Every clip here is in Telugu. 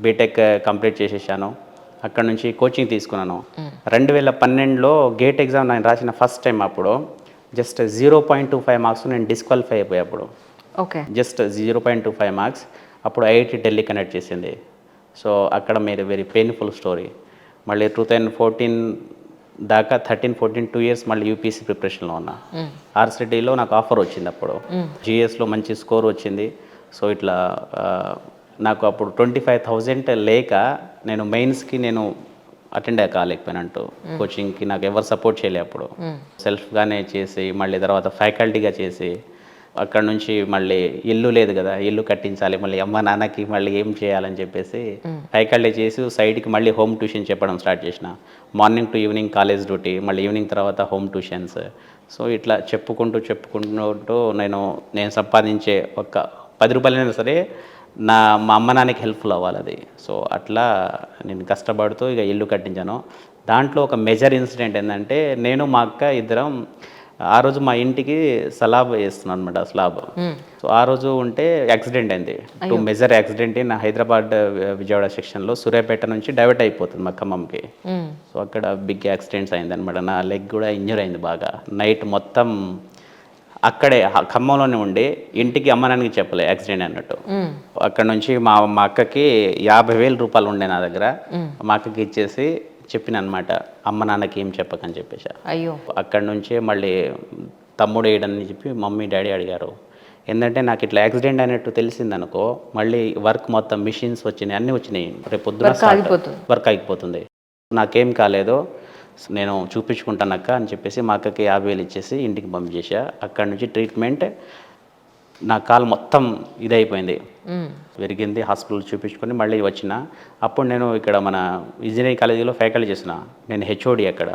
బీటెక్ కంప్లీట్ చేసేసాను. అక్కడ నుంచి కోచింగ్ తీసుకున్నాను. 2012లో గేట్ ఎగ్జామ్ నేను రాసిన ఫస్ట్ టైం అప్పుడు జస్ట్ 0.25 మార్క్స్ నేను డిస్క్వాలిఫై అయిపోయా అప్పుడు. ఓకే. Just 0.25 marks. అప్పుడు ఐఐటీ ఢిల్లీ కనెక్ట్ చేసింది. సో అక్కడ వెరీ పెయిన్ఫుల్ స్టోరీ. మళ్ళీ 2014 దాకా 13-14 2 ఇయర్స్ మళ్ళీ యూపీఎస్సీ ప్రిపరేషన్లో ఉన్నా. ఆర్సిటీలో నాకు ఆఫర్ వచ్చింది అప్పుడు. జిఎస్లో మంచి స్కోర్ వచ్చింది. సో ఇట్లా నాకు అప్పుడు 25,000 లేక నేను మెయిన్స్కి అటెండ్ కాలేకపోయినట్టు. కోచింగ్కి నాకు ఎవరు సపోర్ట్ చేయలే అప్పుడు. సెల్ఫ్గానే చేసి మళ్ళీ తర్వాత ఫ్యాకల్టీగా చేసి అక్కడ నుంచి మళ్ళీ ఇల్లు లేదు కదా, ఇల్లు కట్టించాలి, మళ్ళీ అమ్మ నాన్నకి మళ్ళీ ఏం చేయాలని చెప్పేసి ఫ్యాకల్టీ చేసి సైడ్కి మళ్ళీ హోమ్ ట్యూషన్ చెప్పడం స్టార్ట్ చేసిన. Morning to evening college duty, మళ్ళీ ఈవినింగ్ తర్వాత హోమ్ ట్యూషన్స్. సో ఇట్లా చెప్పుకుంటూ నేను సంపాదించే ఒక 10 రూపాయలైనా సరే మా అమ్మ నాన్నకి హెల్ప్ఫుల్ అవ్వాలి అది. సో అట్లా నేను కష్టపడుతూ ఇక ఇల్లు కట్టించాను. దాంట్లో ఒక మేజర్ ఇన్సిడెంట్ ఏంటంటే నేను మా అక్క ఇద్దరం ఆ రోజు మా ఇంటికి స్లాబ్ వేస్తున్నాను అనమాట, స్లాబ్. సో ఆ రోజు ఉంటే యాక్సిడెంట్ అయింది. Major accident in Hyderabad Vijayawada సెక్షన్లో సూర్యాపేట నుంచి డైవర్ట్ అయిపోతుంది మా ఖమ్మంకి. సో అక్కడ బిగ్ యాక్సిడెంట్స్ అయింది అనమాట. నా లెగ్ కూడా ఇంజూర్ అయింది బాగా. నైట్ మొత్తం అక్కడే ఖమ్మంలోనే ఉండి ఇంటికి అమ్మ నాన్నకి చెప్పలే యాక్సిడెంట్ అన్నట్టు. అక్కడ నుంచి మా అక్కకి 50,000 రూపాయలు ఉండే నా దగ్గర. మా అక్కకి ఇచ్చేసి చెప్పిన అనమాట, అమ్మ నాన్నకి ఏం చెప్పకని చెప్పేసి. అయ్యో. అక్కడ నుంచే మళ్ళీ తమ్ముడు వేయడని చెప్పి మమ్మీ డాడీ అడిగారు. ఏంటంటే నాకు ఇట్లా యాక్సిడెంట్ అయినట్టు తెలిసిందనుకో మళ్ళీ వర్క్ మొత్తం మిషన్స్ వచ్చినాయి, అన్నీ వచ్చినాయి, రేపు పొద్దున వర్క్ ఆగిపోతుంది. నాకేం కాలేదు, నేను చూపించుకుంటానక్క అని చెప్పేసి మా అక్కకి 50,000 ఇచ్చేసి ఇంటికి పంపించేసా. అక్కడి నుంచి ట్రీట్మెంట్, నా కాలు మొత్తం ఇదైపోయింది, విరిగింది. హాస్పిటల్ చూపించుకొని మళ్ళీ వచ్చిన. అప్పుడు నేను ఇక్కడ మన ఇంజనీరింగ్ కాలేజీలో ఫ్యాకల్టీ చేసిన, నేను హెచ్ఓడి అక్కడ.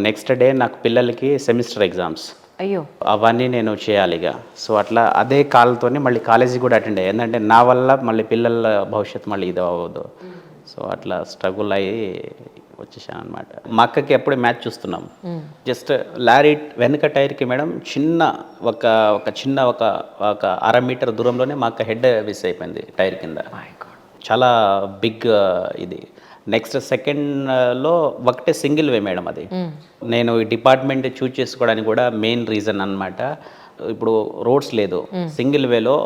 నెక్స్ట్ డే నాకు పిల్లలకి సెమిస్టర్ ఎగ్జామ్స్, అయ్యో, అవన్నీ నేను చేయాలి ఇక. సో అట్లా అదే కాలుతోనే మళ్ళీ కాలేజీ కూడా అటెండ్ అయ్యాయి. ఎందుకంటే నా వల్ల మళ్ళీ పిల్లల భవిష్యత్తు మళ్ళీ ఇది అవ్వదు. సో అట్లా స్ట్రగుల్ అయ్యి వచ్చేసాను అనమాట. మా అక్కకి ఎప్పుడే మ్యాచ్ చూస్తున్నాం. జస్ట్ లారీ వెనక టైర్కి మేడం చిన్న ఒక 1/2 మీటర్ దూరంలోనే మా అక్క హెడ్ మిస్ అయిపోయింది టైర్ కింద. చాలా బిగ్ ఇది. నెక్స్ట్ సెకండ్లో ఒకటే సింగిల్ వే మేడం అది. నేను ఈ డిపార్ట్మెంట్ చూజ్ చేసుకోవడానికి కూడా మెయిన్ రీజన్ అనమాట. ఇప్పుడు రోడ్స్ లేదు, సింగిల్ వేలో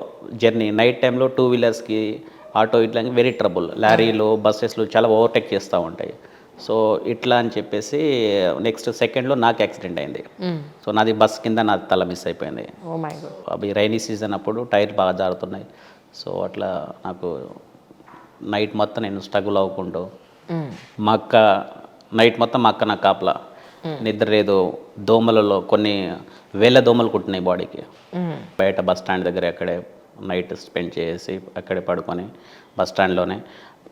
జర్నీ, నైట్ టైంలో 2 వీలర్స్కి ఆటో ఇట్లా వెరీ ట్రబుల్. లారీలు బస్సెస్లు చాలా ఓవర్టేక్ చేస్తూ ఉంటాయి. సో ఇట్లా అని చెప్పేసి నెక్స్ట్ సెకండ్లో నాకు యాక్సిడెంట్ అయింది. సో నాది బస్ కింద నా తల మిస్ అయిపోయింది. అవి రైనీ సీజన్ అప్పుడు టైర్ బాగా జారుతున్నాయి. సో అట్లా నాకు నైట్ మొత్తం నేను స్ట్రగుల్ అవ్వకుంటూ, మా అక్క నైట్ మొత్తం మా అక్క నాకు కాపలా, నిద్ర లేదు. దోమలలో కొన్ని వేల దోమలు కుట్టినాయి బాడీకి. బయట బస్ స్టాండ్ దగ్గర అక్కడే నైట్ స్పెండ్ చేసి అక్కడే పడుకొని బస్ స్టాండ్లోనే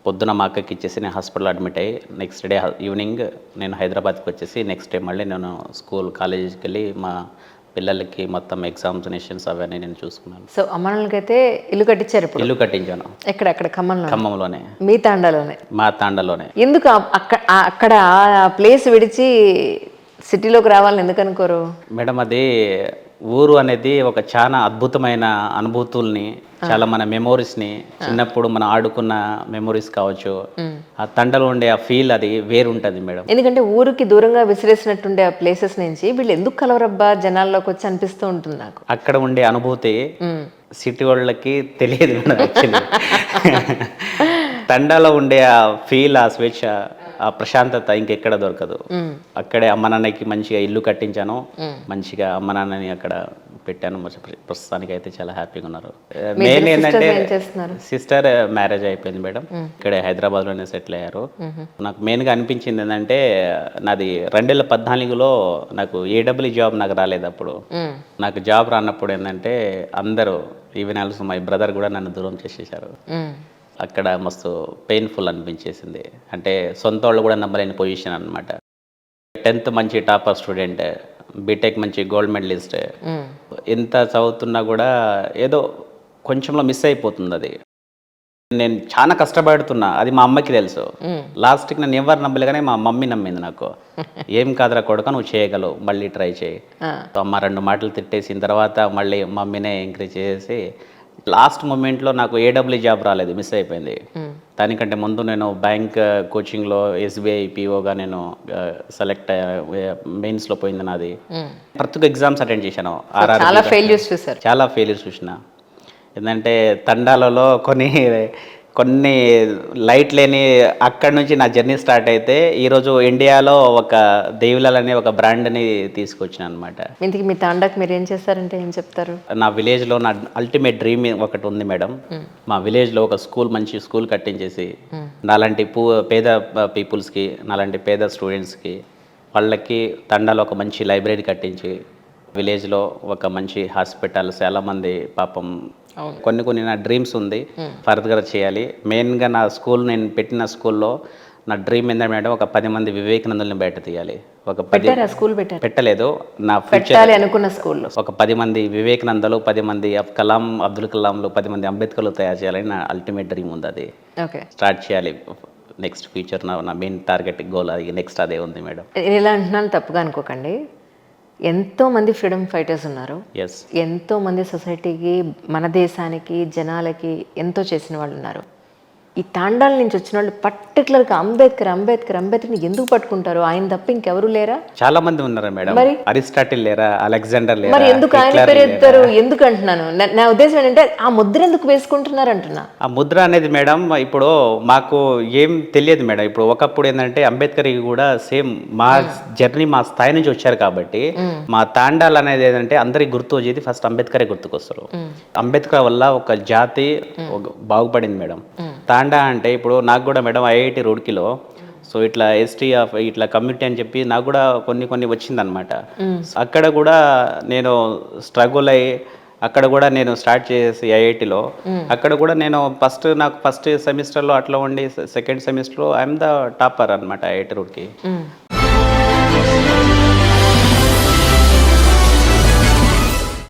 పొద్దున మా అక్కకి ఇచ్చేసి నేను హాస్పిటల్ అడ్మిట్ అయ్యి నెక్స్ట్ డే ఈవినింగ్ నేను హైదరాబాద్కి వచ్చేసి నెక్స్ట్ డే మళ్ళీ నేను కాలేజీకి వెళ్ళి మా పిల్లలకి మొత్తం ఎగ్జామినేషన్స్ అవన్నీ నేను చూసుకున్నాను. సో అమ్మాయిలకైతే ఇల్లు కట్టించారు? ఇల్లు కట్టించాను. ఎక్కడ? ఖమ్మంలోనే. మా తాండాలోనే. ఎందుకు అక్కడ ప్లేస్ విడిచి సిటీలోకి రావాలని ఎందుకు అనుకోరు మేడం? అది ఊరు అనేది ఒక చాలా అద్భుతమైన అనుభూతుల్ని, చాలా మన మెమోరీస్ని, చిన్నప్పుడు మనం ఆడుకున్న మెమోరీస్ కావచ్చు, ఆ తండలో ఉండే ఆ ఫీల్ అది వేరుంటుంది మేడం. ఎందుకంటే ఊరికి దూరంగా విసిరేసినట్టుండే ఆ ప్లేసెస్ నుంచి వీళ్ళు ఎందుకు కలవరబ్బా జనాల్లోకి వచ్చి అనిపిస్తూ ఉంటుంది నాకు. అక్కడ ఉండే అనుభూతి సిటీ వాళ్ళకి తెలియదు మేడం. యాక్చువల్లీ తండాలో ఉండే ఆ ఫీల్, ఆ స్వేచ్ఛ, ఆ ప్రశాంతత ఇంకెక్కడ దొరకదు. అక్కడే అమ్మ నాన్నకి మంచిగా ఇల్లు కట్టించాను, మంచిగా అమ్మ నాన్నని అక్కడ పెట్టాను. ప్రస్తుతానికి అయితే చాలా హ్యాపీగా ఉన్నారు. మెయిన్ ఏంటంటే సిస్టర్ మ్యారేజ్ అయిపోయింది మేడం, ఇక్కడే హైదరాబాద్లోనే సెటిల్ అయ్యారు. నాకు మెయిన్గా అనిపించింది ఏంటంటే, నాది 2014లో నాకు ఏడబ్ల్యూ జాబ్ నాకు రాలేదు. అప్పుడు నాకు జాబ్ రానప్పుడు ఏంటంటే అందరూ, ఈవెన్ ఆల్సో మై బ్రదర్ కూడా నన్ను దూరం చేసేసారు. అక్కడ మస్తు పెయిన్ఫుల్ అనిపించేసింది. అంటే సొంత వాళ్ళు కూడా నమ్మలేని పొజిషన్ అనమాట. 10th మంచి టాపర్ స్టూడెంట్, బీటెక్ మంచి గోల్డ్ మెడలిస్ట్, ఎంత చదువుతున్నా కూడా ఏదో కొంచెంలో మిస్ అయిపోతుంది అది. నేను చాలా కష్టపడుతున్నా, అది మా అమ్మకి తెలుసు. లాస్ట్కి నన్ను ఎవరు నమ్మలే కానీ మా మమ్మీ నమ్మింది. నాకు ఏం కాదురా కొడుక, నువ్వు చేయగలవు, మళ్ళీ ట్రై చేయి. అమ్మ 2 మాటలు తిట్టేసిన తర్వాత మళ్ళీ మమ్మీనే ఎంకరేజ్ చేసి లాస్ట్ మూమెంట్లో నాకు ఏడబ్ల్యూ జాబ్ రాలేదు, మిస్ అయిపోయింది. దానికంటే ముందు నేను బ్యాంక్ కోచింగ్లో ఎస్బీఐ పిఓగా నేను సెలెక్ట్ మెయిన్స్లో పోయింది నాది. ప్రతి ఒక్క ఎగ్జామ్స్ అటెండ్ చేశాను. చాలా ఫెయిల్యూర్స్ చూసారు. చాలా ఫెయిల్యూర్స్ చూసిన. ఏంటంటే తండాలలో కొన్ని లైట్ లేని అక్కడి నుంచి నా జర్నీ స్టార్ట్ అయితే ఈరోజు ఇండియాలో ఒక దేవిలాల్ అనే ఒక బ్రాండ్ని తీసుకొచ్చిన అనమాట. ఇంతకీ మీ తాండాకి మీరు ఏం చేస్తారంటే ఏం చెప్తారు? నా విలేజ్లో నా అల్టిమేట్ డ్రీమ్ ఒకటి ఉంది మేడం. మా విలేజ్లో ఒక మంచి స్కూల్ కట్టించేసి నాలాంటి పేద పీపుల్స్కి, నాలాంటి పేద స్టూడెంట్స్కి వాళ్ళకి తండాలో ఒక మంచి లైబ్రరీ కట్టించి విలేజ్లో ఒక మంచి హాస్పిటల్, చాలామంది పాపం కొన్ని నా డ్రీమ్స్ ఉంది ఫర్దర్గా చేయాలి. మెయిన్గా నా స్కూల్, నేను పెట్టిన స్కూల్లో నా డ్రీమ్ ఏంటంటే మేడం ఒక 10 మంది వివేకానందుల్ని బయట తీయాలి. ఒక 10 స్కూల్ పెట్టలేదు, నా పెట్టాలి అనుకున్న స్కూల్లో ఒక 10 మంది వివేకానందలు, 10 మంది అబ్దుల్ కలాంలు, 10 మంది అంబేద్కర్లు తయారు చేయాలని నా అల్టిమేట్ డ్రీమ్ ఉంది. అది స్టార్ట్ చేయాలి నెక్స్ట్ ఫ్యూచర్. నా మెయిన్ టార్గెట్ గోల్ అది, నెక్స్ట్ అదే ఉంది మేడం. నేను ఇలా అంటున్నాను, తప్పుగా అనుకోకండి. ఎంతో మంది ఫ్రీడమ్ ఫైటర్స్ ఉన్నారు, ఎంతో మంది సొసైటీకి, మన దేశానికి, జనాలకి ఎంతో చేసిన వాళ్ళు ఉన్నారు. ఈ తాండాల నుంచి వచ్చిన వాళ్ళు పర్టికులర్గా అంబేద్కర్ని ఎందుకు పట్టుకుంటారు? ఆయన తప్ప ఇంకెవరు లేరా? చాలా మంది ఉన్నారా మేడం. అరిస్టాటిల్ లేరా, అలెగ్జాండర్ లేరా? మరి ఎందుకు ఆయన పేరు ఎత్తారు? ఎందుకు అంటున్నాను, నా ఉద్దేశం ఏంటంటే ఆ ముద్ర ఎందుకు వేసుకుంటున్నారు అంటున్నా. ఆ ముద్ర అనేది మేడం ఇప్పుడు మాకు ఏం తెలియదు మేడం. ఇప్పుడు ఒకప్పుడు ఏంటంటే అంబేద్కర్ కూడా సేమ్ మా జర్నీ, మా స్థాయి నుంచి వచ్చారు కాబట్టి మా తాండాలు అనేది ఏంటంటే అందరికి గుర్తు వచ్చేది ఫస్ట్ అంబేద్కరే గుర్తుకొస్తారు. అంబేద్కర్ వల్ల ఒక జాతి బాగుపడింది మేడం. తాండా అంటే ఇప్పుడు నాకు కూడా మేడం ఐఐటి రూడ్కిలో సో ఇట్లా ఎస్టీ ఇట్లా కమ్యూనిటీ అని చెప్పి నాకు కూడా కొన్ని వచ్చిందనమాట. అక్కడ కూడా నేను స్ట్రగుల్ అయ్యి అక్కడ కూడా నేను స్టార్ట్ చేసి ఐఐటిలో అక్కడ కూడా నేను ఫస్ట్ సెమిస్టర్లో అట్లా ఉండి సెకండ్ సెమిస్టర్లో ఐఎమ్ ద టాపర్ అనమాట ఐఐటి రూడ్కి.